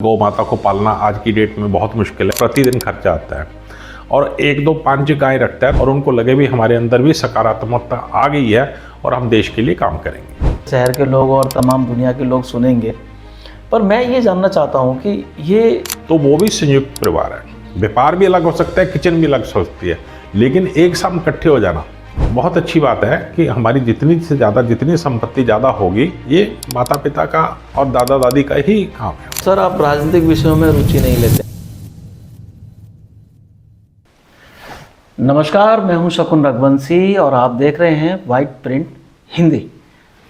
गौ माता को पालना आज की डेट में बहुत मुश्किल है। प्रतिदिन खर्चा आता है और 1, 2, 5 गाय रखता है और उनको लगे भी हमारे अंदर भी सकारात्मकता आ गई है और हम देश के लिए काम करेंगे। शहर के लोग और तमाम दुनिया के लोग सुनेंगे, पर मैं ये जानना चाहता हूँ कि ये तो वो भी संयुक्त परिवार है। व्यापार भी अलग हो सकता है, किचन भी अलग हो सकती है, लेकिन एक साथ इकट्ठे हो जाना बहुत अच्छी बात है कि हमारी जितनी से ज़्यादा जितनी संपत्ति ज़्यादा होगी ये माता पिता का और दादा दादी का ही काम है। सर, आप राजनीतिक विषयों में रुचि नहीं लेते। नमस्कार, मैं हूं शकुन रघुवंशी और आप देख रहे हैं वाइट प्रिंट हिंदी।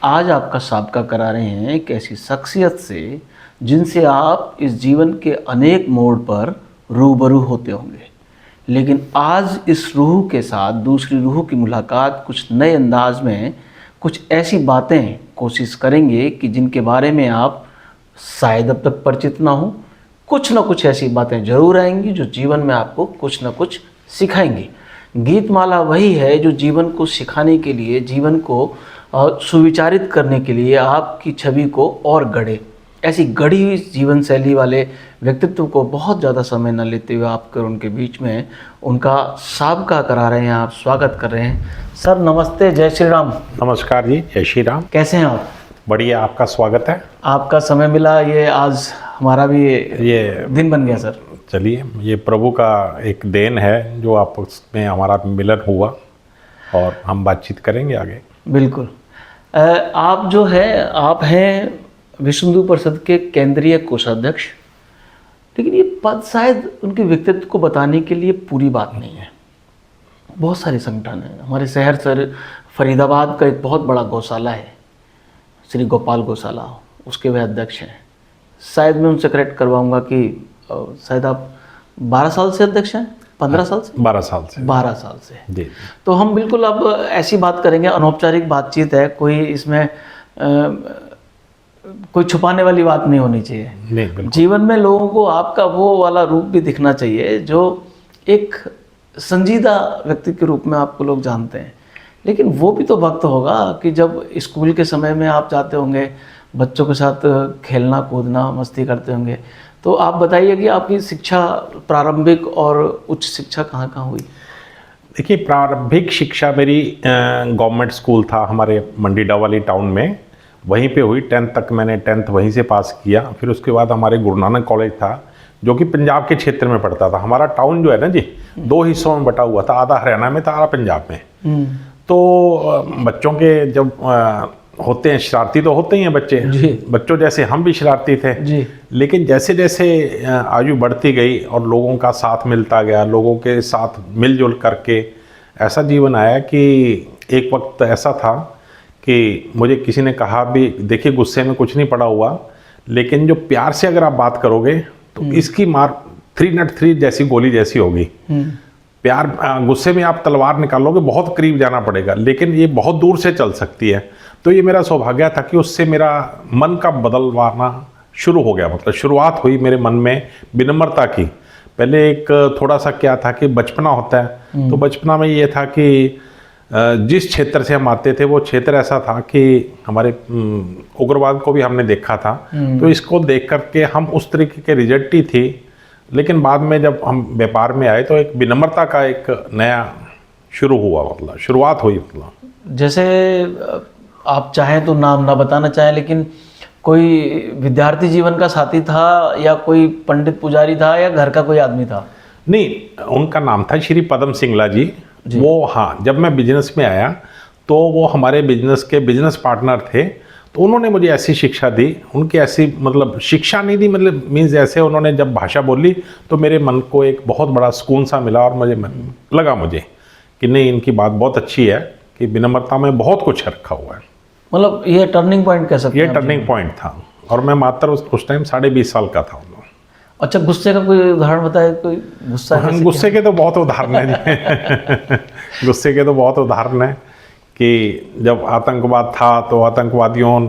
आज आपका साबका करा रहे हैं एक ऐसी शख्सियत से जिनसे आप इस जीवन के अनेक मोड़ पर रूबरू होते होंगे, लेकिन आज इस रूह के साथ दूसरी रूह की मुलाकात कुछ नए अंदाज में कुछ ऐसी बातें कोशिश करेंगे कि जिनके बारे में आप शायद अब तक परिचित ना हो। कुछ ना कुछ ऐसी बातें जरूर आएंगी जो जीवन में आपको कुछ ना कुछ सिखाएंगी। गीतमाला वही है जो जीवन को सिखाने के लिए, जीवन को सुविचारित करने के लिए आपकी छवि को और गढ़े। ऐसी गढ़ी हुई जीवन शैली वाले व्यक्तित्व को बहुत ज़्यादा समय न लेते हुए आपके उनके बीच में उनका साबका करा रहे हैं, आप स्वागत कर रहे हैं। सर नमस्ते, जय श्री राम। नमस्कार जी, जय श्री राम। कैसे हैं आप? बढ़िया, आपका स्वागत है। आपका समय मिला, ये आज हमारा भी ये दिन बन गया सर। चलिए, ये प्रभु का एक देन है जो आपस में हमारा मिलन हुआ और हम बातचीत करेंगे आगे। बिल्कुल। आप जो है, आप हैं विश्व हिंदू परिषद के केंद्रीय कोषाध्यक्ष, लेकिन ये पद शायद उनके व्यक्तित्व को बताने के लिए पूरी बात नहीं है। बहुत सारे संगठन हैं। हमारे शहर सर फरीदाबाद का एक बहुत बड़ा गौशाला है, श्री गोपाल गौशाला, उसके वे अध्यक्ष हैं। शायद मैं उनसे करेक्ट करवाऊंगा कि शायद आप 12 साल से अध्यक्ष हैं, 15 साल से? 12 साल से। 12 साल से जी। तो हम बिल्कुल अब ऐसी बात करेंगे, अनौपचारिक बातचीत है, कोई इसमें कोई छुपाने वाली बात नहीं होनी चाहिए। नहीं, जीवन में लोगों को आपका वो वाला रूप भी दिखना चाहिए जो एक संजीदा व्यक्ति के रूप में आपको लोग जानते हैं। लेकिन वो भी तो वक्त होगा कि जब स्कूल के समय में आप जाते होंगे, बच्चों के साथ खेलना कूदना मस्ती करते होंगे। तो आप बताइए कि आपकी शिक्षा प्रारंभिक और उच्च शिक्षा कहाँ कहाँ हुई? देखिए, प्रारंभिक शिक्षा मेरी गवर्नमेंट स्कूल था हमारे मंडीडा वाली टाउन में, वहीं पे हुई। 10th तक मैंने 10th वहीं से पास किया। फिर उसके बाद हमारे गुरु नानक कॉलेज था जो कि पंजाब के क्षेत्र में पड़ता था। हमारा टाउन जो है ना जी, 2 हिस्सों में बटा हुआ था, आधा हरियाणा में था, आधा पंजाब में। तो बच्चों के जब होते हैं, शरारती तो होते ही हैं बच्चे, बच्चों जैसे हम भी शरारती थे जी। लेकिन जैसे जैसे आयु बढ़ती गई और लोगों का साथ मिलता गया, लोगों के साथ मिलजुल करके ऐसा जीवन आया कि एक वक्त ऐसा था कि मुझे किसी ने कहा भी, देखिए गुस्से में कुछ नहीं पड़ा हुआ, लेकिन जो प्यार से अगर आप बात करोगे तो इसकी मार 303 जैसी गोली जैसी होगी। प्यार, गुस्से में आप तलवार निकालोगे, बहुत करीब जाना पड़ेगा, लेकिन ये बहुत दूर से चल सकती है। तो ये मेरा सौभाग्य था कि उससे मेरा मन का बदलवाना शुरू हो गया। मतलब शुरुआत हुई मेरे मन में विनम्रता की। पहले एक थोड़ा सा क्या था कि बचपना होता है, तो बचपना में ये था कि जिस क्षेत्र से हम आते थे वो क्षेत्र ऐसा था कि हमारे उग्रवाद को भी हमने देखा था। तो इसको देख करके हम उस तरीके के रिजल्ट ही थी। लेकिन बाद में जब हम व्यापार में आए तो एक विनम्रता का एक नया शुरू हुआ, मतलब शुरुआत हुई। मतलब जैसे आप चाहें तो नाम ना बताना चाहें, लेकिन कोई विद्यार्थी जीवन का साथी था या कोई पंडित पुजारी था या घर का कोई आदमी था? नहीं, उनका नाम था श्री पदम सिंगला जी। वो, हाँ, जब मैं बिजनेस में आया तो वो हमारे बिजनेस के बिजनेस पार्टनर थे। तो उन्होंने मुझे ऐसी शिक्षा दी, उनकी ऐसी मतलब शिक्षा नहीं दी, मतलब मीन्स ऐसे उन्होंने जब भाषा बोली तो मेरे मन को एक बहुत बड़ा सुकून सा मिला और मुझे लगा मुझे कि नहीं, इनकी बात बहुत अच्छी है कि विनम्रता में बहुत कुछ रखा हुआ है। मतलब ये टर्निंग पॉइंट कह सकते हैं? ये टर्निंग पॉइंट था। और मैं मात्र उस टाइम 20.5 साल का था। अच्छा, गुस्से का कोई उदाहरण बताए? कोई गुस्सा? गुस्से के तो बहुत उदाहरण हैं। गुस्से के तो बहुत उदाहरण हैं कि जब आतंकवाद था तो आतंकवादियों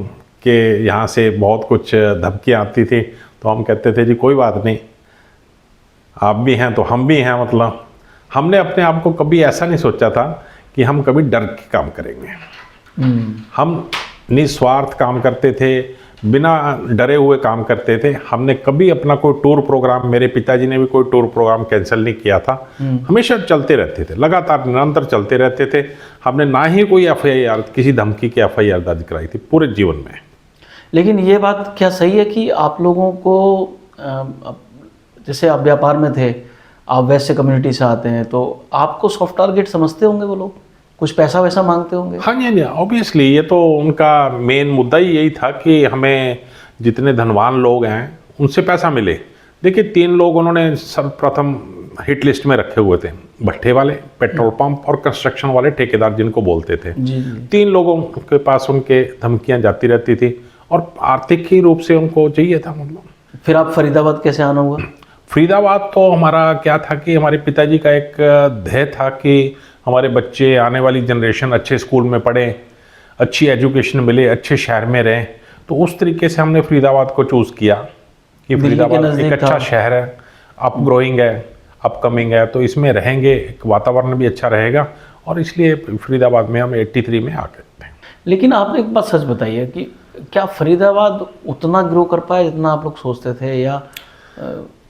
के यहाँ से बहुत कुछ धमकियाँ आती थी, तो हम कहते थे जी कोई बात नहीं, आप भी हैं तो हम भी हैं। मतलब हमने अपने आप को कभी ऐसा नहीं सोचा था कि हम कभी डर के काम करेंगे। हम निस्वार्थ काम करते थे, बिना डरे हुए काम करते थे। हमने कभी अपना कोई टूर प्रोग्राम, मेरे पिताजी ने भी कोई टूर प्रोग्राम कैंसिल नहीं किया था, हमेशा चलते रहते थे, लगातार निरंतर चलते रहते थे। हमने ना ही कोई FIR, किसी धमकी की FIR दर्ज कराई थी पूरे जीवन में। लेकिन ये बात क्या सही है कि आप लोगों को जैसे आप व्यापार में थे, आप वैसे कम्युनिटी से आते हैं, तो आपको सॉफ्ट टारगेट समझते होंगे वो लोग, कुछ पैसा वैसा मांगते होंगे? हाँ जी, ऑब्वियसली ये तो उनका मेन मुद्दा ही यही था कि हमें जितने धनवान लोग हैं उनसे पैसा मिले। देखिए 3 लोग उन्होंने सर्वप्रथम हिट लिस्ट में रखे हुए थे, भट्ठे वाले, पेट्रोल पंप और कंस्ट्रक्शन वाले ठेकेदार जिनको बोलते थे। जी। 3 लोगों के पास उनके धमकियां जाती रहती थी और आर्थिक ही रूप से उनको चाहिए था मतलब। फिर आप फरीदाबाद कैसे आना हुआ? फरीदाबाद तो हमारा क्या था कि हमारे पिताजी का एक ध्येय था कि हमारे बच्चे, आने वाली जनरेशन अच्छे स्कूल में पढ़ें, अच्छी एजुकेशन मिले, अच्छे शहर में रहें। तो उस तरीके से हमने फरीदाबाद को चूज़ किया कि फरीदाबाद एक अच्छा शहर है, अप ग्रोइंग है, अपकमिंग है, तो इसमें रहेंगे, वातावरण भी अच्छा रहेगा, और इसलिए फरीदाबाद में हम 83 में आ गए थे। लेकिन आप एक बात सच बताइए कि क्या फरीदाबाद उतना ग्रो कर पाया जितना आप लोग सोचते थे, या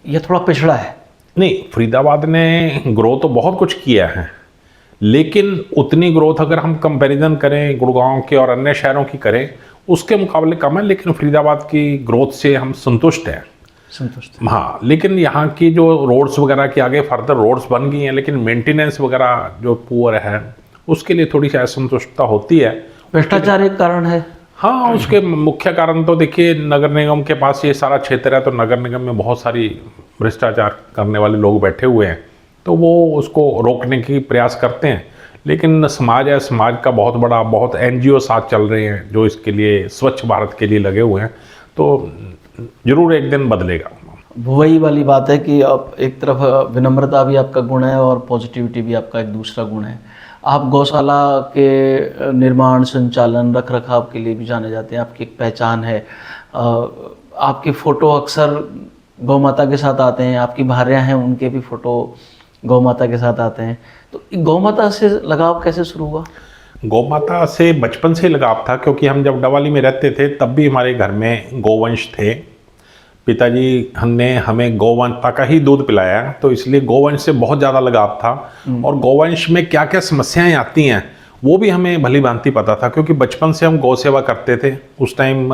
ये थोड़ा पिछड़ा है? नहीं, फरीदाबाद ने ग्रो तो बहुत कुछ किया है, लेकिन उतनी ग्रोथ अगर हम कंपैरिजन करें गुड़गांव के और अन्य शहरों की करें, उसके मुकाबले कम है। लेकिन फरीदाबाद की ग्रोथ से हम संतुष्ट हैं। संतुष्ट? हाँ, लेकिन यहाँ की जो रोड्स वगैरह की आगे फर्दर रोड्स बन गई हैं, लेकिन मेंटेनेंस वगैरह जो पुअर है उसके लिए थोड़ी सी असंतुष्टता होती है। भ्रष्टाचार एक कारण है? हाँ, उसके मुख्य कारण तो देखिए, नगर निगम के पास ये सारा क्षेत्र है, तो नगर निगम में बहुत सारी भ्रष्टाचार करने वाले लोग बैठे हुए हैं, तो वो उसको रोकने की प्रयास करते हैं। लेकिन समाज है, समाज का बहुत NGO साथ चल रहे हैं जो इसके लिए, स्वच्छ भारत के लिए लगे हुए हैं, तो जरूर एक दिन बदलेगा। वही वाली बात है कि आप एक तरफ विनम्रता भी आपका गुण है और पॉजिटिविटी भी आपका एक दूसरा गुण है। आप गौशाला के निर्माण, संचालन, रख रखाव के लिए भी जाने जाते हैं, आपकी एक पहचान है। आपकी फ़ोटो अक्सर गौ माता के साथ आते हैं, आपकी भार्या हैं उनके भी फ़ोटो गौ माता के साथ आते हैं। तो गौ माता से लगाव कैसे शुरू हुआ? गौ माता से बचपन से लगाव था, क्योंकि हम जब डवाली में रहते थे तब भी हमारे घर में गोवंश थे। पिताजी ने हमें गौ माता का ही दूध पिलाया, तो इसलिए गोवंश से बहुत ज़्यादा लगाव था। और गोवंश में क्या क्या समस्याएं आती हैं वो भी हमें भली भांति पता था, क्योंकि बचपन से हम गौ सेवा करते थे। उस टाइम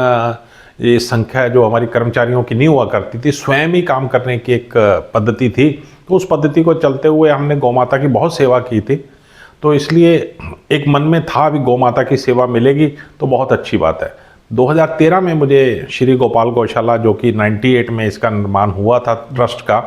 ये संख्या जो हमारी कर्मचारियों की नहीं हुआ करती थी, स्वयं ही काम करने की एक पद्धति थी, तो उस पद्धति को चलते हुए हमने गौ माता की बहुत सेवा की थी। तो इसलिए एक मन में था भी गौ माता की सेवा मिलेगी तो बहुत अच्छी बात है। 2013 में मुझे श्री गोपाल गौशाला, जो कि 98 में इसका निर्माण हुआ था ट्रस्ट का,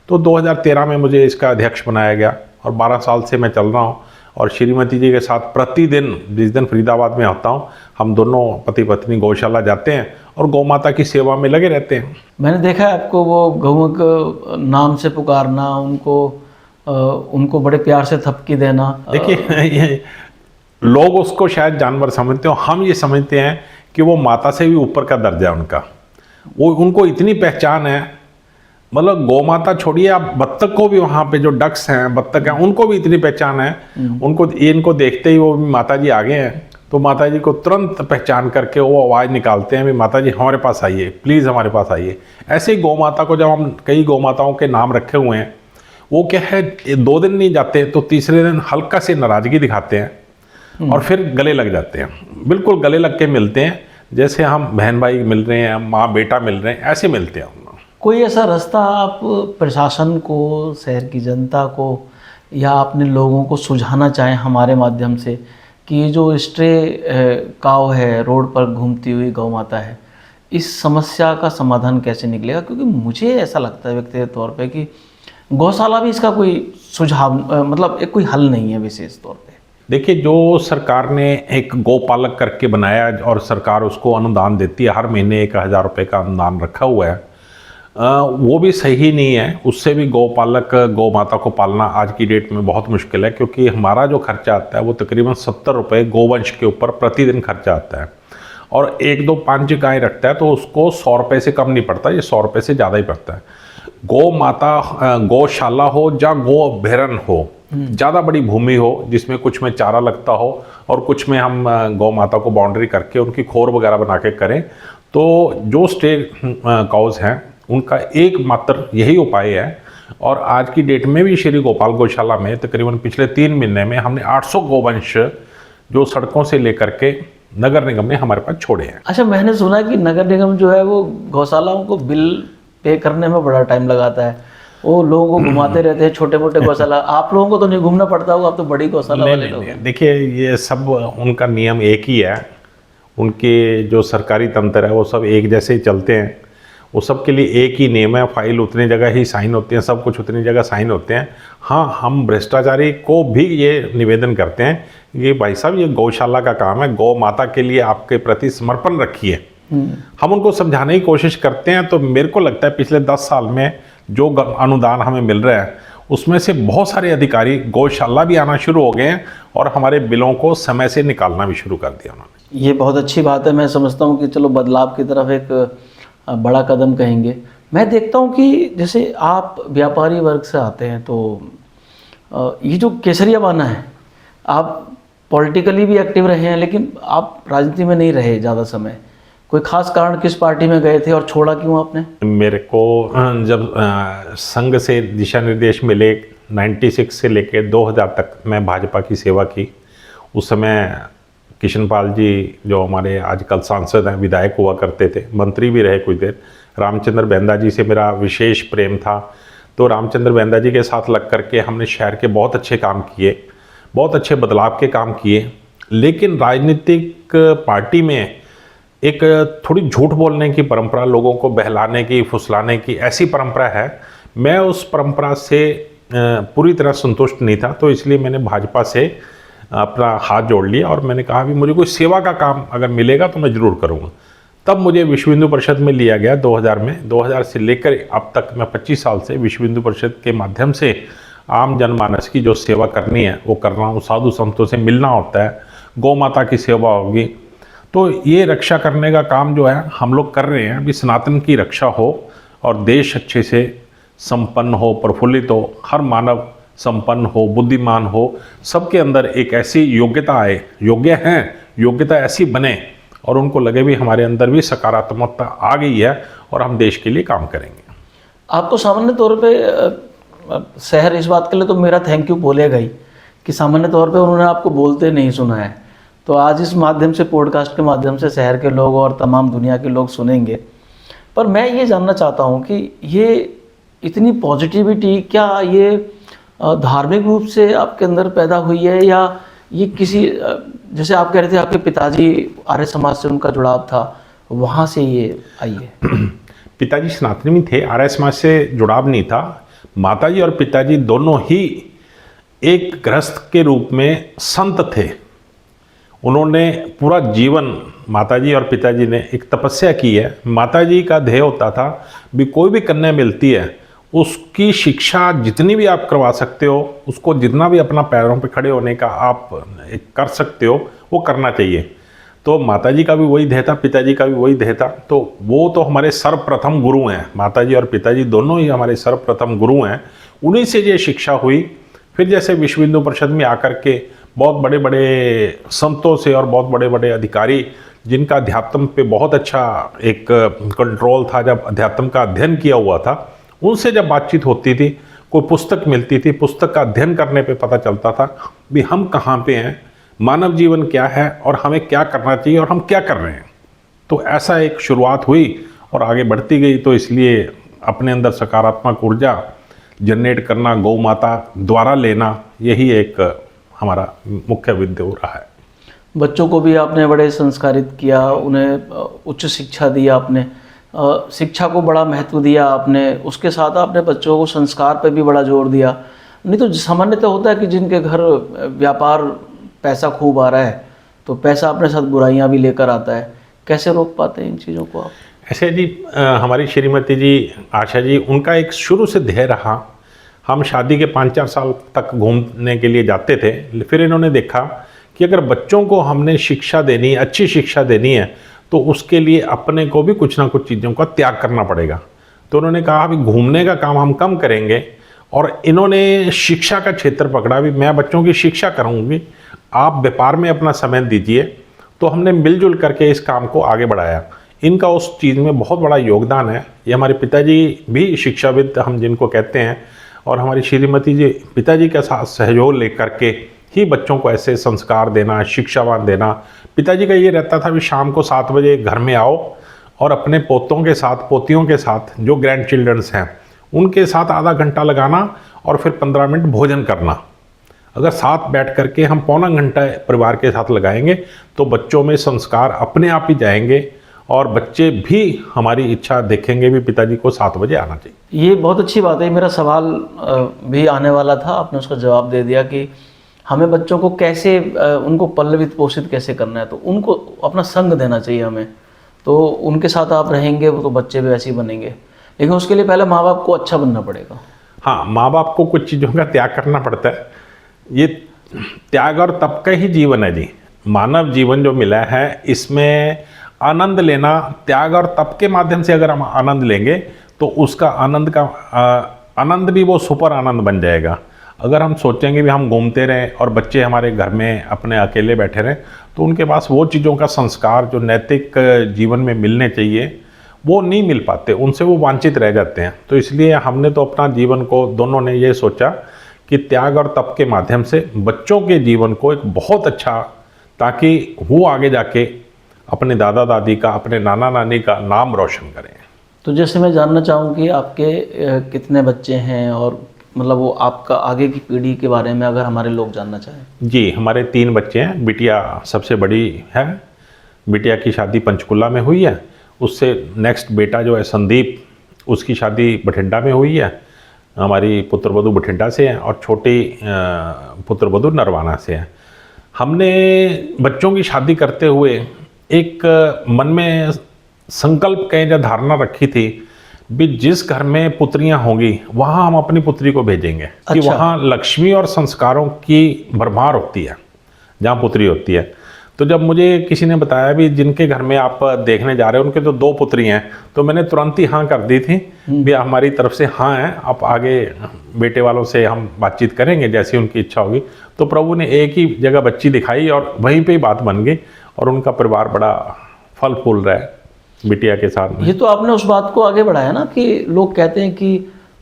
तो 2013 में मुझे इसका अध्यक्ष बनाया गया और 12 साल से मैं चल रहा हूँ। और श्रीमती जी के साथ प्रतिदिन, जिस दिन फरीदाबाद में आता हूँ, हम दोनों पति पत्नी गौशाला जाते हैं और गौ माता की सेवा में लगे रहते हैं। मैंने देखा है आपको वो गऊ के नाम से पुकारना, उनको बड़े प्यार से थपकी देना। देखिए लोग उसको शायद जानवर समझते हो, हम ये समझते हैं कि वो माता से भी ऊपर का दर्जा है उनका। वो उनको इतनी पहचान है, मतलब गौ माता छोड़िए, आप बत्तख को भी, वहाँ पे जो डक्स हैं, बत्तख हैं, उनको भी इतनी पहचान है। इनको देखते ही वो भी माता जी आ गए हैं, तो माता जी को तुरंत पहचान करके वो आवाज़ निकालते हैं भी माता जी हमारे पास आइए, प्लीज़ हमारे पास आइए। ऐसे ही गौ माता को, जब हम कई गौ माताओं के नाम रखे हुए हैं, वो क्या है, 2 दिन नहीं जाते तो तीसरे दिन हल्का से नाराज़गी दिखाते हैं और फिर गले लग जाते हैं। बिल्कुल गले लग के मिलते हैं, जैसे हम बहन भाई मिल रहे हैं, माँ बेटा मिल रहे हैं, ऐसे मिलते हैं हम। कोई ऐसा रास्ता आप प्रशासन को, शहर की जनता को, या अपने लोगों को सुझाना चाहें हमारे माध्यम से कि ये जो स्ट्रे काव है, रोड पर घूमती हुई गौ माता है, इस समस्या का समाधान कैसे निकलेगा? क्योंकि मुझे ऐसा लगता है व्यक्तिगत तौर पे कि गौशाला भी इसका कोई सुझाव, मतलब एक कोई हल नहीं है विशेष तौर पे। देखिए, जो सरकार ने एक गौपालक करके बनाया और सरकार उसको अनुदान देती है, हर महीने 1000 रुपये का अनुदान रखा हुआ है, वो भी सही नहीं है। उससे भी गौपालक गौ माता को पालना आज की डेट में बहुत मुश्किल है, क्योंकि हमारा जो खर्चा आता है वो तकरीबन 70 रुपये गोवंश के ऊपर प्रतिदिन खर्चा आता है। और 1-2 5 गाय रखता है तो उसको 100 रुपये से कम नहीं पड़ता, ये 100 रुपये से ज़्यादा ही पड़ता है। गौ माता, गौशाला हो या गो अभ्यारण्य हो, ज़्यादा बड़ी भूमि हो जिसमें कुछ में चारा लगता हो और कुछ में हम गौ माता को बाउंड्री करके उनकी खोर वगैरह बना के करें, तो जो स्टेट काउज हैं उनका एकमात्र यही उपाय है, और आज की डेट में भी श्री गोपाल गौशाला में तकरीबन पिछले 3 महीने में हमने 800 गोवंश जो सड़कों से लेकर के नगर निगम ने हमारे पास छोड़े हैं। अच्छा, मैंने सुना है कि नगर निगम जो है वो गौशालाओं को बिल पे करने में बड़ा टाइम लगाता है, वो लोगों को घुमाते रहते हैं छोटे मोटे गौशाला। आप लोगों को तो नहीं घूमना पड़ता होगा, आप तो बड़ी गौशाला वाले लोग हैं। देखिए, ये सब उनका नियम एक ही है, उनके जो सरकारी तंत्र है वो सब एक जैसे ही चलते हैं, वो सब के लिए एक ही नियम है, फाइल उतनी जगह ही साइन होती हैं, सब कुछ उतनी जगह साइन होते हैं। हाँ, हम भ्रष्टाचारी को भी ये निवेदन करते हैं, ये भाई साहब ये गौशाला का काम है, गौ माता के लिए आपके प्रति समर्पण रखिए। हम उनको समझाने की कोशिश करते हैं। तो मेरे को लगता है पिछले 10 साल में जो अनुदान हमें मिल रहा है उसमें से बहुत सारे अधिकारी गौशाला भी आना शुरू हो गए हैं और हमारे बिलों को समय से निकालना भी शुरू कर दिया उन्होंने। ये बहुत अच्छी बात है। मैं समझता हूँ कि चलो बदलाव की तरफ एक बड़ा कदम कहेंगे। मैं देखता हूँ कि जैसे आप व्यापारी वर्ग से आते हैं, तो ये जो केसरिया बाना है, आप पॉलिटिकली भी एक्टिव रहे हैं, लेकिन आप राजनीति में नहीं रहे ज़्यादा समय। कोई खास कारण, किस पार्टी में गए थे और छोड़ा क्यों आपने? मेरे को जब संघ से दिशा निर्देश मिले 96 से लेकर 2000 तक मैं भाजपा की सेवा की। उस समय किशन पाल जी जो हमारे आजकल सांसद हैं, विधायक हुआ करते थे, मंत्री भी रहे कुछ देर, रामचंद्र बेंदा जी से मेरा विशेष प्रेम था। तो रामचंद्र बेंदा जी के साथ लग करके हमने शहर के बहुत अच्छे काम किए, बहुत अच्छे बदलाव के काम किए। लेकिन राजनीतिक पार्टी में एक थोड़ी झूठ बोलने की परंपरा, लोगों को बहलाने की, फुसलाने की ऐसी परंपरा है। मैं उस परंपरा से पूरी तरह संतुष्ट नहीं था, तो इसलिए मैंने भाजपा से अपना हाथ जोड़ लिया और मैंने कहा भी मुझे कोई सेवा का काम अगर मिलेगा तो मैं ज़रूर करूँगा। तब मुझे विश्व हिंदू परिषद में लिया गया 2000 में। 2000 से लेकर अब तक मैं 25 साल से विश्व हिंदू परिषद के माध्यम से आम जनमानस की जो सेवा करनी है वो कर रहा हूँ। साधु संतों से मिलना होता है, गौ माता की सेवा होगी, तो ये रक्षा करने का काम जो है हम लोग कर रहे हैं। अभी सनातन की रक्षा हो और देश अच्छे से संपन्न हो, प्रफुल्लित हो, हर मानव संपन्न हो, बुद्धिमान हो, सबके अंदर एक ऐसी योग्यता आए, योग्य हैं, योग्यता ऐसी बने और उनको लगे भी हमारे अंदर भी सकारात्मकता आ गई है और हम देश के लिए काम करेंगे। आपको सामान्य तौर पे शहर इस बात के लिए तो मेरा थैंक यू बोलेगा ही कि सामान्य तौर पे उन्होंने आपको बोलते नहीं सुना है। तो आज इस माध्यम से, पॉडकास्ट के माध्यम से शहर के लोग और तमाम दुनिया के लोग सुनेंगे। पर मैं ये जानना चाहता हूँ कि ये इतनी पॉजिटिविटी क्या ये धार्मिक रूप से आपके अंदर पैदा हुई है, या ये किसी, जैसे आप कह रहे थे आपके पिताजी आर्य समाज से उनका जुड़ाव था, वहाँ से ये आई है? पिताजी सनातनी में थे, आर्य समाज से जुड़ाव नहीं था। माताजी और पिताजी दोनों ही एक गृहस्थ के रूप में संत थे। उन्होंने पूरा जीवन, माताजी और पिताजी ने एक तपस्या की है। माताजी का ध्येय होता था भी कोई भी कन्या मिलती है उसकी शिक्षा जितनी भी आप करवा सकते हो, उसको जितना भी अपना पैरों पे खड़े होने का आप कर सकते हो वो करना चाहिए। तो माताजी का भी वही ध्येय था, पिताजी का भी वही ध्येय था। तो वो तो हमारे सर्वप्रथम गुरु हैं, माताजी और पिताजी दोनों ही हमारे सर्वप्रथम गुरु हैं। उन्हीं से ये शिक्षा हुई। फिर जैसे विश्व हिंदू परिषद में आकर के बहुत बड़े बड़े संतों से और बहुत बड़े बड़े अधिकारी जिनका अध्यात्म पे बहुत अच्छा एक कंट्रोल था, जब अध्यात्म का अध्ययन किया हुआ था, उनसे जब बातचीत होती थी, कोई पुस्तक मिलती थी, पुस्तक का अध्ययन करने पे पता चलता था भी हम कहाँ पे हैं, मानव जीवन क्या है और हमें क्या करना चाहिए और हम क्या कर रहे हैं। तो ऐसा एक शुरुआत हुई और आगे बढ़ती गई। तो इसलिए अपने अंदर सकारात्मक ऊर्जा जनरेट करना, गौ माता द्वारा लेना, यही एक हमारा मुख्य उद्देश्य रहा है। बच्चों को भी आपने बड़े संस्कारित किया, उन्हें उच्च शिक्षा दी आपने, शिक्षा को बड़ा महत्व दिया आपने, उसके साथ आपने बच्चों को संस्कार पे भी बड़ा जोर दिया। नहीं तो सामान्यतः होता है कि जिनके घर व्यापार, पैसा खूब आ रहा है तो पैसा अपने साथ बुराइयां भी लेकर आता है। कैसे रोक पाते हैं इन चीज़ों को आप? ऐसे जी हमारी श्रीमती जी आशा जी, उनका एक शुरू से ध्येय रहा। हम शादी के 5-4 साल तक घूमने के लिए जाते थे। फिर इन्होंने देखा कि अगर बच्चों को हमने शिक्षा देनी है, अच्छी शिक्षा देनी है, तो उसके लिए अपने को भी कुछ ना कुछ चीज़ों का त्याग करना पड़ेगा। तो उन्होंने कहा अभी घूमने का काम हम कम करेंगे, और इन्होंने शिक्षा का क्षेत्र पकड़ा भी मैं बच्चों की शिक्षा करूँगी, आप व्यापार में अपना समय दीजिए। तो हमने मिलजुल करके इस काम को आगे बढ़ाया। इनका उस चीज़ में बहुत बड़ा योगदान है। ये हमारे पिताजी भी शिक्षाविद हम जिनको कहते हैं, और हमारी श्रीमती जी पिताजी के साथ सहयोग लेकर के ही बच्चों को ऐसे संस्कार देना, शिक्षावान देना। पिताजी का ये रहता था कि शाम को 7 बजे घर में आओ और अपने पोतों के साथ, पोतियों के साथ, जो ग्रैंड चिल्ड्रंस हैं उनके साथ आधा घंटा लगाना और फिर 15 मिनट भोजन करना। अगर साथ बैठ करके हम पौना घंटा परिवार के साथ लगाएंगे तो बच्चों में संस्कार अपने आप ही जाएंगे और बच्चे भी हमारी इच्छा देखेंगे भी पिताजी को 7 बजे आना चाहिए। ये बहुत अच्छी बात है। मेरा सवाल भी आने वाला था, आपने उसका जवाब दे दिया कि हमें बच्चों को कैसे उनको पल्लवित पोषित कैसे करना है। तो उनको अपना संग देना चाहिए हमें, तो उनके साथ आप रहेंगे तो बच्चे भी वैसे ही बनेंगे, लेकिन उसके लिए पहले माँ बाप को अच्छा बनना पड़ेगा। हाँ, माँ बाप को कुछ चीज़ों का त्याग करना पड़ता है। ये त्याग और तप का ही जीवन है जी। मानव जीवन जो मिला है इसमें आनंद लेना, त्याग और तप के माध्यम से अगर हम आनंद लेंगे तो उसका आनंद भी वो सुपर आनंद बन जाएगा। अगर हम सोचेंगे भी हम घूमते रहें और बच्चे हमारे घर में अपने अकेले बैठे रहें तो उनके पास वो चीज़ों का संस्कार जो नैतिक जीवन में मिलने चाहिए वो नहीं मिल पाते, उनसे वो वांछित रह जाते हैं। तो इसलिए हमने तो अपना जीवन को, दोनों ने ये सोचा कि त्याग और तप के माध्यम से बच्चों के जीवन को एक बहुत अच्छा, ताकि वो आगे जाके अपने दादा दादी का, अपने नाना नानी का नाम रोशन करें। तो जैसे मैं जानना चाहूँ कि आपके कितने बच्चे हैं, और मतलब वो आपका आगे की पीढ़ी के बारे में अगर हमारे लोग जानना चाहें। जी, हमारे 3 बच्चे हैं। बिटिया सबसे बड़ी है, बिटिया की शादी पंचकुला में हुई है। उससे नेक्स्ट बेटा जो है संदीप, उसकी शादी बठिंडा में हुई है। हमारी पुत्रवधू बठिंडा से है और छोटी पुत्रवधू नरवाना से है। हमने बच्चों की शादी करते हुए एक मन में संकल्प कहें या धारणा रखी थी भी जिस घर में पुत्रियां होंगी वहाँ हम अपनी पुत्री को भेजेंगे। कि अच्छा। वहाँ लक्ष्मी और संस्कारों की भरमार होती है जहाँ पुत्री होती है। तो जब मुझे किसी ने बताया भी जिनके घर में आप देखने जा रहे हैं उनके तो 2 पुत्री हैं, तो मैंने तुरंत ही हाँ कर दी थी भी हमारी तरफ से हाँ है, आप आगे बेटे वालों से हम बातचीत करेंगे जैसी उनकी इच्छा होगी। तो प्रभु ने एक ही जगह बच्ची दिखाई और वहीं पे ही बात बन गई और उनका परिवार बड़ा फल फूल रहा है बिटिया के साथ में। ये तो आपने उस बात को आगे बढ़ाया ना कि लोग कहते हैं कि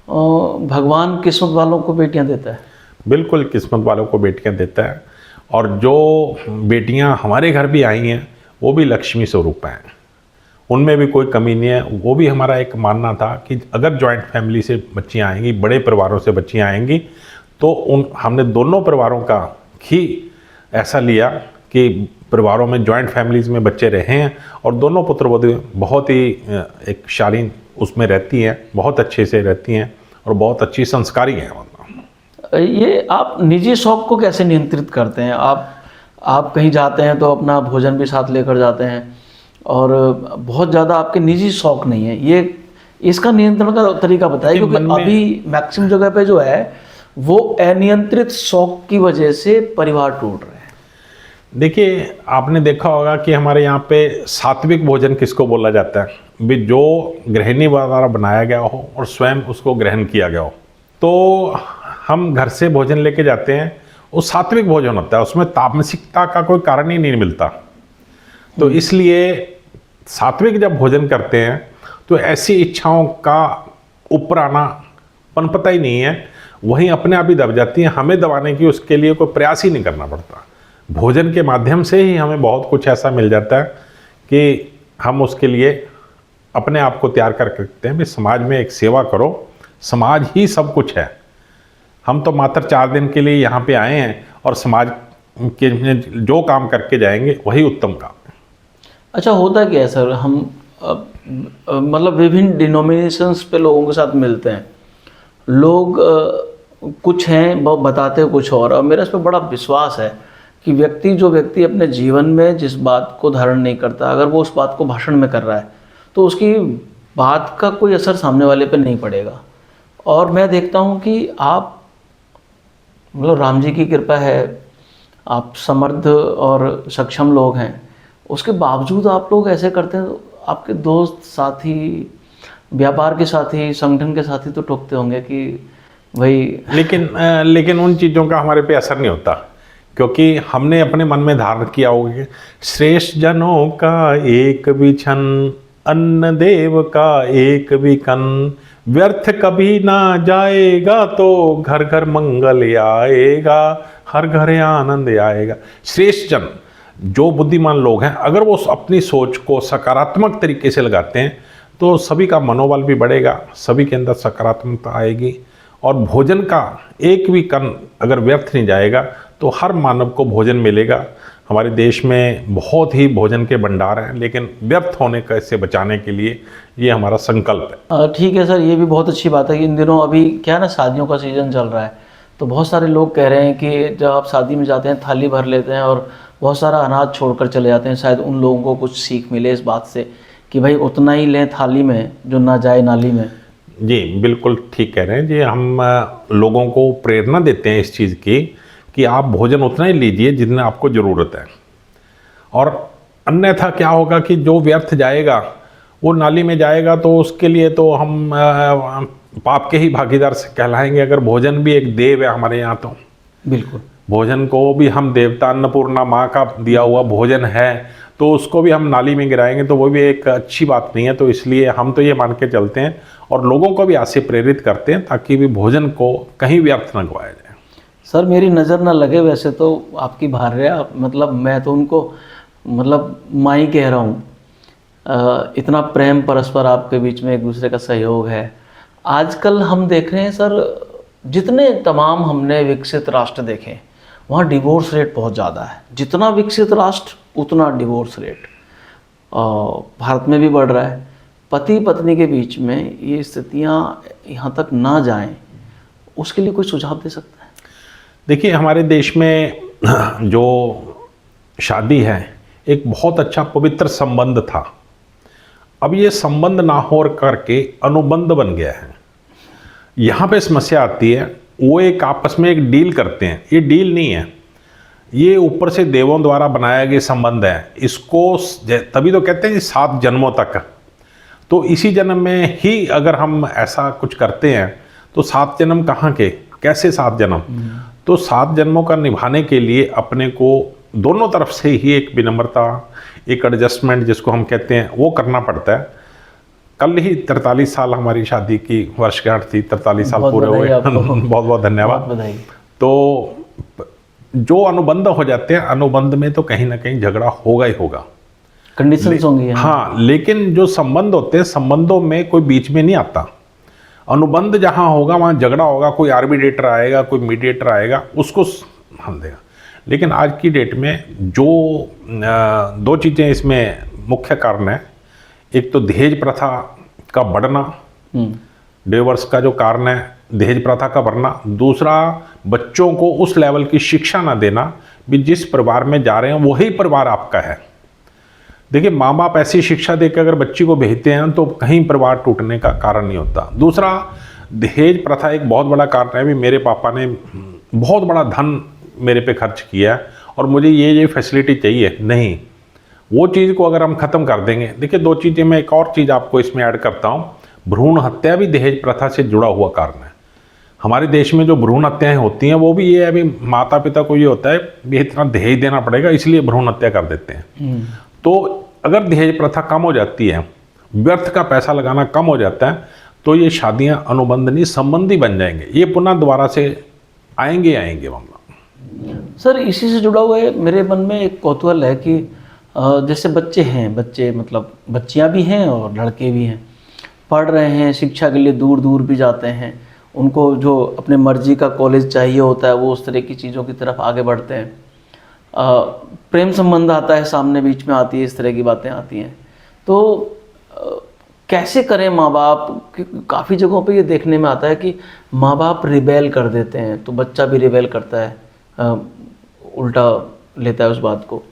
भगवान किस्मत वालों को बेटियां देता है। बिल्कुल, किस्मत वालों को बेटियां देता है, और जो बेटियां हमारे घर भी आई हैं वो भी लक्ष्मी स्वरूप हैं, उनमें भी कोई कमी नहीं है। वो भी हमारा एक मानना था कि अगर जॉइंट फैमिली से बच्चियां आएंगी, बड़े परिवारों से बच्चियां आएंगी, तो हमने दोनों परिवारों का ही ऐसा लिया कि परिवारों में जॉइंट फैमिलीज़ में बच्चे रहे हैं और दोनों पुत्रवधू बहुत ही एक शालीन उसमें रहती हैं, बहुत अच्छे से रहती हैं और बहुत अच्छी संस्कारी हैं। ये आप निजी शौक को कैसे नियंत्रित करते हैं? आप कहीं जाते हैं तो अपना भोजन भी साथ लेकर जाते हैं और बहुत ज़्यादा आपके निजी शौक नहीं है, ये इसका नियंत्रण का तरीका बताइए, क्योंकि अभी मैक्सिमम जगह पे जो है वो अनियंत्रित शौक की वजह से परिवार टूट रहे हैं। देखिए, आपने देखा होगा कि हमारे यहाँ पे सात्विक भोजन किसको बोला जाता है भी, जो गृहिणी द्वारा बनाया गया हो और स्वयं उसको ग्रहण किया गया हो। तो हम घर से भोजन लेके जाते हैं, वो सात्विक भोजन होता है, उसमें तामसिकता का कोई कारण ही नहीं मिलता। तो इसलिए सात्विक जब भोजन करते हैं तो ऐसी इच्छाओं का ऊपर आना पनपता ही नहीं है, वहीं अपने आप ही दब जाती हैं। हमें दबाने की उसके लिए कोई प्रयास ही नहीं करना पड़ता। भोजन के माध्यम से ही हमें बहुत कुछ ऐसा मिल जाता है कि हम उसके लिए अपने आप को तैयार कर सकते हैं भी समाज में एक सेवा करो, समाज ही सब कुछ है। हम तो मात्र 4 दिन के लिए यहाँ पे आए हैं और समाज के जो काम करके जाएंगे वही उत्तम काम है। अच्छा, होता क्या है सर, हम मतलब विभिन्न डिनोमिनेशंस पे लोगों के साथ मिलते हैं, लोग कुछ हैं वो बताते हैं कुछ और मेरा इस पर बड़ा विश्वास है कि जो व्यक्ति अपने जीवन में जिस बात को धारण नहीं करता, अगर वो उस बात को भाषण में कर रहा है तो उसकी बात का कोई असर सामने वाले पे नहीं पड़ेगा। और मैं देखता हूँ कि आप मतलब राम जी की कृपा है, आप समर्थ और सक्षम लोग हैं, उसके बावजूद आप लोग ऐसे करते हैं। तो आपके दोस्त, साथी, व्यापार के साथी, संगठन के साथी तो टोकते होंगे कि भाई, लेकिन उन चीज़ों का हमारे पे असर नहीं होता, क्योंकि हमने अपने मन में धारण किया होगा कि श्रेष्ठ जनों का एक भी क्षण अन्न देव का एक भी कण, व्यर्थ कभी ना जाएगा तो घर घर मंगल आएगा, हर घर आनंद आएगा। श्रेष्ठ जन, जो बुद्धिमान लोग हैं, अगर वो अपनी सोच को सकारात्मक तरीके से लगाते हैं तो सभी का मनोबल भी बढ़ेगा, सभी के अंदर सकारात्मकता आएगी और भोजन का एक भी कण अगर व्यर्थ नहीं जाएगा तो हर मानव को भोजन मिलेगा। हमारे देश में बहुत ही भोजन के भंडार हैं, लेकिन व्यर्थ होने का इससे बचाने के लिए ये हमारा संकल्प है। ठीक है सर, ये भी बहुत अच्छी बात है कि इन दिनों अभी क्या है ना, शादियों का सीज़न चल रहा है, तो बहुत सारे लोग कह रहे हैं कि जब आप शादी में जाते हैं थाली भर लेते हैं और बहुत सारा अनाज छोड़कर चले जाते हैं। शायद उन लोगों को कुछ सीख मिले इस बात से कि भाई उतना ही लें थाली में जो ना जाए नाली में। जी बिल्कुल ठीक कह रहे हैं जी। हम लोगों को प्रेरणा देते हैं इस चीज़ की कि आप भोजन उतना ही लीजिए जितना आपको ज़रूरत है, और अन्यथा क्या होगा कि जो व्यर्थ जाएगा वो नाली में जाएगा तो उसके लिए तो हम पाप के ही भागीदार से कहलाएंगे। अगर भोजन भी एक देव है हमारे यहाँ, तो बिल्कुल भोजन को भी हम देवता अन्नपूर्णा माँ का दिया हुआ भोजन है, तो उसको भी हम नाली में गिराएंगे तो वो भी एक अच्छी बात नहीं है। तो इसलिए हम तो ये मान के चलते हैं और लोगों को भी आज से प्रेरित करते हैं ताकि भी भोजन को कहीं व्यर्थ न गवाया जाए। सर मेरी नज़र ना लगे वैसे तो आपकी भार्या, मतलब मैं तो उनको मतलब माँ ही कह रहा हूँ। इतना प्रेम परस्पर आपके बीच में, एक दूसरे का सहयोग है। आजकल हम देख रहे हैं सर, जितने तमाम हमने विकसित राष्ट्र देखे वहाँ डिवोर्स रेट बहुत ज़्यादा है। जितना विकसित राष्ट्र उतना डिवोर्स रेट भारत में भी बढ़ रहा है। पति पत्नी के बीच में ये स्थितियाँ यहाँ तक ना जाएं, उसके लिए कोई सुझाव दे सकता है? देखिए, हमारे देश में जो शादी है एक बहुत अच्छा पवित्र संबंध था। अब ये संबंध ना हो करके अनुबंध बन गया है। यहाँ पे समस्या आती है, वो एक आपस में एक डील करते हैं। ये डील नहीं है, ये ऊपर से देवों द्वारा बनाया गया संबंध है। इसको तभी तो कहते हैं 7 जन्मों तक। तो इसी जन्म में ही अगर हम ऐसा कुछ करते हैं तो 7 जन्म कहाँ के, कैसे 7 जन्म? तो 7 जन्मों का निभाने के लिए अपने को दोनों तरफ से ही एक विनम्रता, एक एडजस्टमेंट जिसको हम कहते हैं, वो करना पड़ता है। कल ही 43 साल हमारी शादी की वर्षगांठ थी, 43 साल पूरे हुए। बहुत बहुत धन्यवाद। तो जो अनुबंध हो जाते हैं, अनुबंध में तो कहीं ना कहीं झगड़ा होगा ही होगा, कंडीशंस होंगी। हाँ, लेकिन जो संबंध होते हैं, संबंधों में कोई बीच में नहीं आता। अनुबंध जहाँ होगा वहाँ झगड़ा होगा, कोई आर्बिट्रेटर आएगा, कोई मीडिएटर आएगा, उसको हल देगा। लेकिन आज की डेट में जो 2 चीज़ें इसमें मुख्य कारण है, एक तो दहेज प्रथा का बढ़ना, डिवोर्स का जो कारण है दहेज प्रथा का बढ़ना। दूसरा, बच्चों को उस लेवल की शिक्षा ना देना भी जिस परिवार में जा रहे हैं वही परिवार आपका है। देखिए, माँ बाप ऐसी शिक्षा देकर अगर बच्ची को भेजते हैं तो कहीं परिवार टूटने का कारण नहीं होता। दूसरा, दहेज प्रथा एक बहुत बड़ा कारण है। भी मेरे पापा ने बहुत बड़ा धन मेरे पे खर्च किया है और मुझे ये फैसिलिटी चाहिए, नहीं, वो चीज़ को अगर हम ख़त्म कर देंगे। देखिए, 2 चीज़ें, मैं एक और चीज़ आपको इसमें ऐड करता हूँ। भ्रूण हत्या भी दहेज प्रथा से जुड़ा हुआ कारण है। हमारे देश में जो भ्रूण हत्याएँ होती हैं वो भी ये है, अभी माता पिता को ये होता है भी इतना दहेज देना पड़ेगा, इसलिए भ्रूण हत्या कर देते हैं। तो अगर दहेज प्रथा कम हो जाती है, व्यर्थ का पैसा लगाना कम हो जाता है, तो ये शादियाँ अनुबंध नहीं संबंधी बन जाएंगे। ये पुनः दोबारा से आएंगे मामला। सर इसी से जुड़ा हुआ है, मेरे मन में एक कौतूहल है कि जैसे बच्चे मतलब बच्चियां भी हैं और लड़के भी हैं, पढ़ रहे हैं, शिक्षा के लिए दूर दूर भी जाते हैं, उनको जो अपने मर्जी का कॉलेज चाहिए होता है वो उस तरह की चीज़ों की तरफ आगे बढ़ते हैं। प्रेम संबंध आता है सामने, बीच में आती है, इस तरह की बातें आती हैं। तो कैसे करें माँ बाप? काफ़ी जगहों पे ये देखने में आता है कि माँ बाप रिबेल कर देते हैं तो बच्चा भी रिबेल करता है, उल्टा लेता है उस बात को।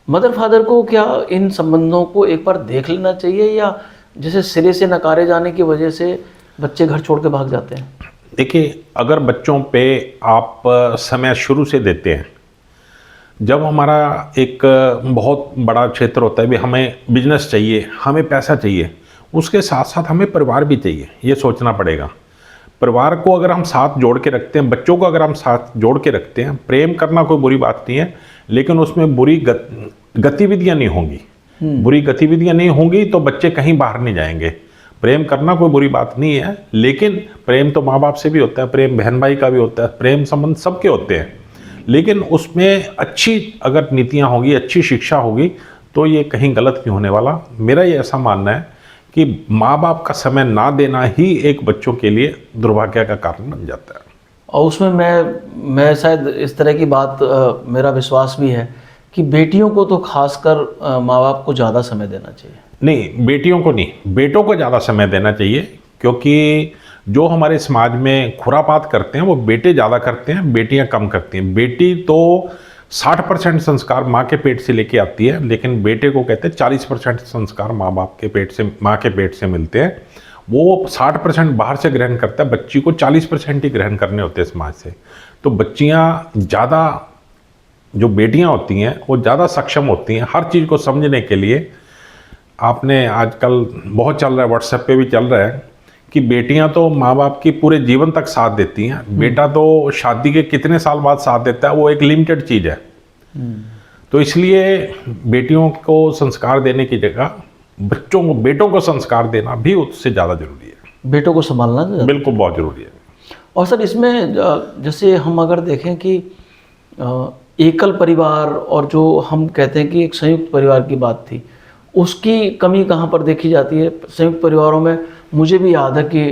मदर फादर को क्या इन संबंधों को एक बार देख लेना चाहिए, या जैसे सिरे से नकारे जाने की वजह से बच्चे घर छोड़ के भाग जाते हैं? देखिए, अगर बच्चों पे आप समय शुरू से देते हैं, जब हमारा एक बहुत बड़ा क्षेत्र होता है भी हमें बिजनेस चाहिए, हमें पैसा चाहिए, उसके साथ साथ हमें परिवार भी चाहिए, ये सोचना पड़ेगा। परिवार को अगर हम साथ जोड़ के रखते हैं, बच्चों को अगर हम साथ जोड़ के रखते हैं, प्रेम करना कोई बुरी बात नहीं है, लेकिन उसमें बुरी गतिविधियां नहीं होंगी। बुरी गतिविधियां नहीं होंगी तो बच्चे कहीं बाहर नहीं जाएंगे। प्रेम करना कोई बुरी बात नहीं है, लेकिन प्रेम तो माँ बाप से भी होता है, प्रेम बहन भाई का भी होता है, प्रेम संबंध सबके होते हैं, लेकिन उसमें अच्छी अगर नीतियाँ होगी, अच्छी शिक्षा होगी तो ये कहीं गलत नहीं होने वाला। मेरा ये ऐसा मानना है कि माँ बाप का समय ना देना ही एक बच्चों के लिए दुर्भाग्य का कारण बन जाता है। और उसमें मैं शायद इस तरह की बात मेरा विश्वास भी है कि बेटियों को तो खासकर माँ बाप को ज़्यादा समय देना चाहिए। नहीं, बेटियों को नहीं, बेटों को ज़्यादा समय देना चाहिए, क्योंकि जो हमारे समाज में खुरापात करते हैं वो बेटे ज़्यादा करते हैं, बेटियां कम करती हैं। बेटी तो 60% संस्कार माँ के पेट से लेके आती है, लेकिन बेटे को कहते हैं 40% संस्कार माँ के पेट से मिलते हैं। वो 60% बाहर से ग्रहण करता है, बच्ची को 40% ही ग्रहण करने होते हैं समाज से। तो बच्चियाँ ज़्यादा, जो बेटियाँ होती हैं वो ज़्यादा सक्षम होती हैं हर चीज़ को समझने के लिए। आपने आजकल बहुत चल रहा है, व्हाट्सएप पे भी चल रहा है कि बेटियां तो माँ बाप की पूरे जीवन तक साथ देती हैं, बेटा तो शादी के कितने साल बाद साथ देता है, वो एक लिमिटेड चीज़ है। तो इसलिए बेटियों को संस्कार देने की जगह बेटों को संस्कार देना भी उससे ज़्यादा जरूरी है। बेटों को संभालना बिल्कुल बहुत जरूरी है। और सर इसमें जैसे हम अगर देखें कि एकल परिवार और जो हम कहते हैं कि एक संयुक्त परिवार की बात थी, उसकी कमी कहाँ पर देखी जाती है? संयुक्त परिवारों में मुझे भी याद है कि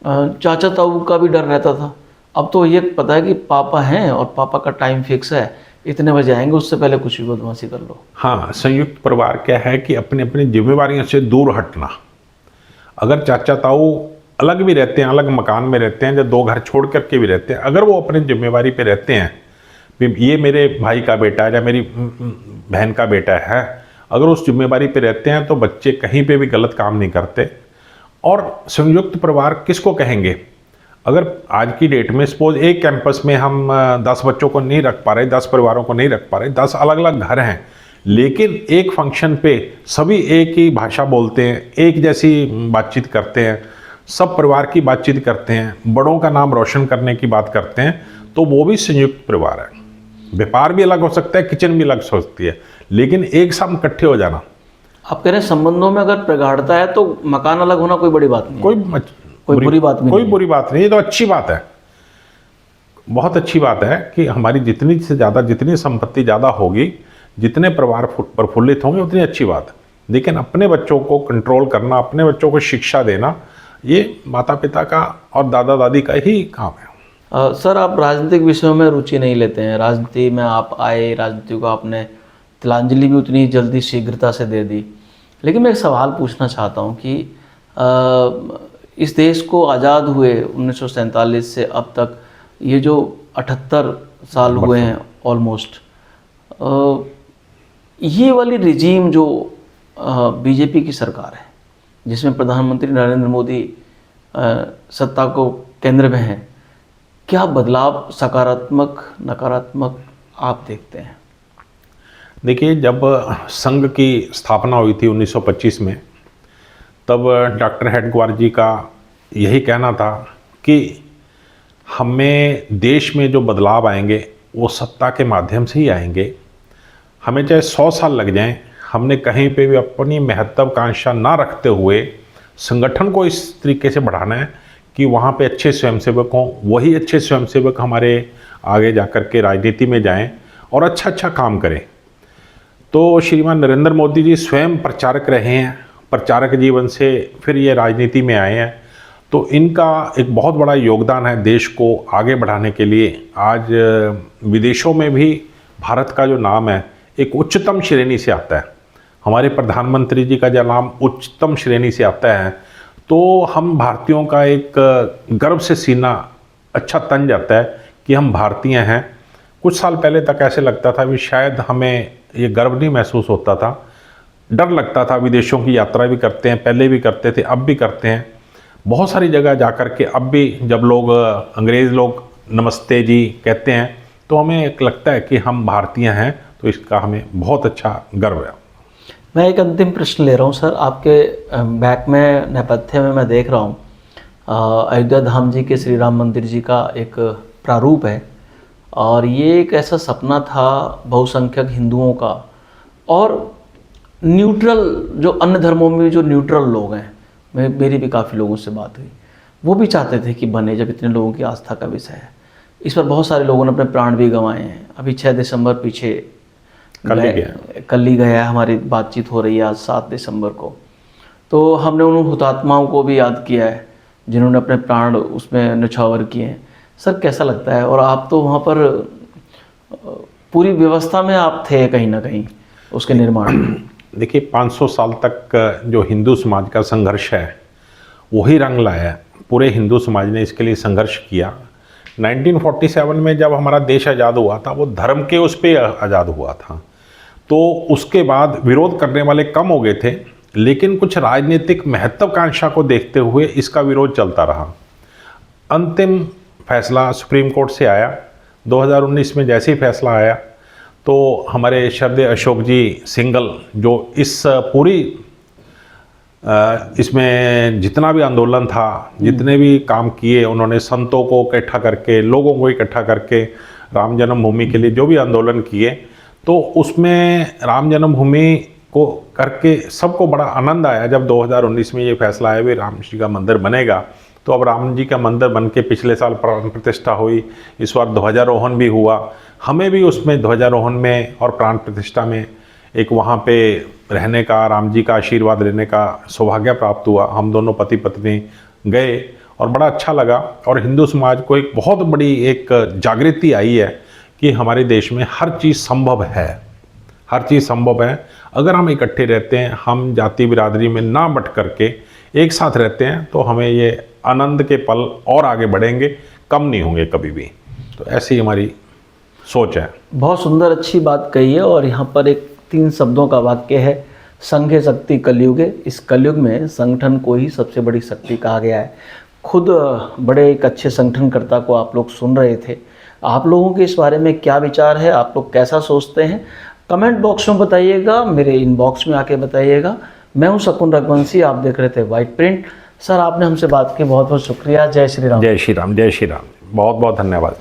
चाचा ताऊ का भी डर रहता था। अब तो ये पता है कि पापा हैं और पापा का टाइम फिक्स है, इतने बजे आएंगे, उससे पहले कुछ भी बदमाशी कर लो। हाँ, संयुक्त परिवार क्या है कि अपनी अपनी जिम्मेवारियों से दूर हटना। अगर चाचा ताऊ अलग भी रहते हैं, अलग मकान में रहते हैं, या 2 घर छोड़ करके भी रहते हैं, अगर वो अपनी जिम्मेवारी पे रहते हैं, ये मेरे भाई का बेटा है या मेरी बहन का बेटा है, अगर उस जिम्मेवारी पे रहते हैं तो बच्चे कहीं पे भी गलत काम नहीं करते। और संयुक्त परिवार किसको कहेंगे? अगर आज की डेट में सपोज एक कैंपस में हम 10 बच्चों को नहीं रख पा रहे, 10 परिवारों को नहीं रख पा रहे, 10 अलग अलग घर हैं, लेकिन एक फंक्शन पे सभी एक ही भाषा बोलते हैं, एक जैसी बातचीत करते हैं, सब परिवार की बातचीत करते हैं, बड़ों का नाम रोशन करने की बात करते हैं, तो वो भी संयुक्त परिवार है। व्यापार भी अलग हो सकता है, किचन भी अलग हो सकती है, लेकिन एक साथ इकट्ठे हो जाना। आप कह रहे हैं संबंधों में अगर प्रगाढ़ता है तो मकान अलग होना कोई बड़ी बात नहीं, कोई बुरी बात नहीं, कोई बुरी बात नहीं, ये तो अच्छी बात है, बहुत अच्छी बात है कि हमारी जितनी से ज़्यादा, जितनी संपत्ति ज़्यादा होगी, जितने परिवार प्रफुल्लित होंगे, उतनी अच्छी बात है। लेकिन अपने बच्चों को कंट्रोल करना, अपने बच्चों को शिक्षा देना, ये माता पिता का और दादा दादी का ही काम है। सर आप राजनीतिक विषयों में रुचि नहीं लेते हैं, राजनीति में आप आए, राजनीति को आपने तिलांजलि भी उतनी जल्दी शीघ्रता से दे दी, लेकिन मैं एक सवाल पूछना चाहता हूँ कि इस देश को आज़ाद हुए 1947 से अब तक ये जो 78 साल हुए हैं ऑलमोस्ट, ये वाली रिजीम जो बीजेपी की सरकार है, जिसमें प्रधानमंत्री नरेंद्र मोदी सत्ता को केंद्र में है, क्या बदलाव सकारात्मक नकारात्मक आप देखते हैं? देखिए, जब संघ की स्थापना हुई थी 1925 में, तब डॉक्टर हेडगेवार जी का यही कहना था कि हमें देश में जो बदलाव आएंगे वो सत्ता के माध्यम से ही आएंगे। हमें चाहे 100 साल लग जाएं, हमने कहीं पे भी अपनी महत्वाकांक्षा ना रखते हुए संगठन को इस तरीके से बढ़ाना है कि वहाँ पे अच्छे स्वयंसेवक हों, वही अच्छे स्वयंसेवक हमारे आगे जाकर के राजनीति में जाएं और अच्छा काम करें। तो श्रीमान नरेंद्र मोदी जी स्वयं प्रचारक रहे हैं, प्रचारक जीवन से फिर ये राजनीति में आए हैं, तो इनका एक बहुत बड़ा योगदान है देश को आगे बढ़ाने के लिए। आज विदेशों में भी भारत का जो नाम है एक उच्चतम श्रेणी से आता है, हमारे प्रधानमंत्री जी का जो नाम उच्चतम श्रेणी से आता है, तो हम भारतीयों का एक गर्व से सीना अच्छा तन जाता है कि हम भारतीय हैं। कुछ साल पहले तक ऐसे लगता था कि शायद हमें ये गर्व नहीं महसूस होता था, डर लगता था। विदेशों की यात्रा भी करते हैं, पहले भी करते थे, अब भी करते हैं, बहुत सारी जगह जा कर के। अब भी जब लोग अंग्रेज़ लोग नमस्ते जी कहते हैं तो हमें एक लगता है कि हम भारतीय हैं, तो इसका हमें बहुत अच्छा गर्व है। मैं एक अंतिम प्रश्न ले रहा हूँ सर, आपके बैक में नेपथ्य में मैं देख रहा हूँ अयोध्या धाम जी के श्री राम मंदिर जी का एक प्रारूप है, और ये एक ऐसा सपना था बहुसंख्यक हिंदुओं का, और न्यूट्रल, जो अन्य धर्मों में जो न्यूट्रल लोग हैं, मेरी भी काफ़ी लोगों से बात हुई, वो भी चाहते थे कि बने, जब इतने लोगों की आस्था का विषय है। इस पर बहुत सारे लोगों ने अपने प्राण भी गंवाए हैं। अभी 6 दिसंबर पीछे कल ही गया है, हमारी बातचीत हो रही है आज 7 दिसंबर को। तो हमने उन हुतात्माओं को भी याद किया है जिन्होंने अपने प्राण उसमें न्यौछावर किए हैं। सर कैसा लगता है? और आप तो वहाँ पर पूरी व्यवस्था में आप थे कहीं ना कहीं उसके निर्माण में। देखिए 500 साल तक जो हिंदू समाज का संघर्ष है वही रंग लाया है। पूरे हिंदू समाज ने इसके लिए संघर्ष किया। 1947 में जब हमारा देश आज़ाद हुआ था, वो धर्म के उस पर आज़ाद हुआ था, तो उसके बाद विरोध करने वाले कम हो गए थे, लेकिन कुछ राजनीतिक महत्वाकांक्षा को देखते हुए इसका विरोध चलता रहा। अंतिम फैसला सुप्रीम कोर्ट से आया 2019 में। जैसे ही फैसला आया तो हमारे श्रद्धेय अशोक जी सिंघल, जो इस पूरी इसमें जितना भी आंदोलन था, जितने भी काम किए उन्होंने, संतों को इकट्ठा करके, लोगों को इकट्ठा करके राम जन्मभूमि के लिए जो भी आंदोलन किए, तो उसमें राम जन्मभूमि को करके सबको बड़ा आनंद आया। जब 2019 में ये फैसला आया भी राम जी का मंदिर बनेगा, तो अब राम जी का मंदिर बन के पिछले साल प्राण प्रतिष्ठा हुई, इस बार ध्वजारोहण भी हुआ। हमें भी उसमें ध्वजारोहण में और प्राण प्रतिष्ठा में एक वहाँ पे रहने का, राम जी का आशीर्वाद लेने का सौभाग्य प्राप्त हुआ। हम दोनों पति पत्नी गए और बड़ा अच्छा लगा। और हिंदू समाज को एक बहुत बड़ी एक जागृति आई है कि हमारे देश में हर चीज़ संभव है, हर चीज़ संभव है अगर हम इकट्ठे रहते हैं, हम जाति बिरादरी में ना बट करके एक साथ रहते हैं, तो हमें ये आनंद के पल और आगे बढ़ेंगे, कम नहीं होंगे कभी भी। तो ऐसी हमारी सोच है। बहुत सुंदर, अच्छी बात कही है। और यहाँ पर एक 3 शब्दों का वाक्य है, संघे शक्ति कलयुगे। इस कलयुग में संगठन को ही सबसे बड़ी शक्ति कहा गया है। खुद बड़े एक अच्छे संगठनकर्ता को आप लोग सुन रहे थे। आप लोगों के इस बारे में क्या विचार है, आप लोग कैसा सोचते हैं, कमेंट बॉक्स में बताइएगा, मेरे इनबॉक्स में आके बताइएगा। मैं हूं शकुन रघुवंशी, आप देख रहे थे वाइट प्रिंट। सर आपने हमसे बात की, बहुत बहुत शुक्रिया। जय श्री राम। जय श्री राम, जय श्री राम, बहुत बहुत धन्यवाद।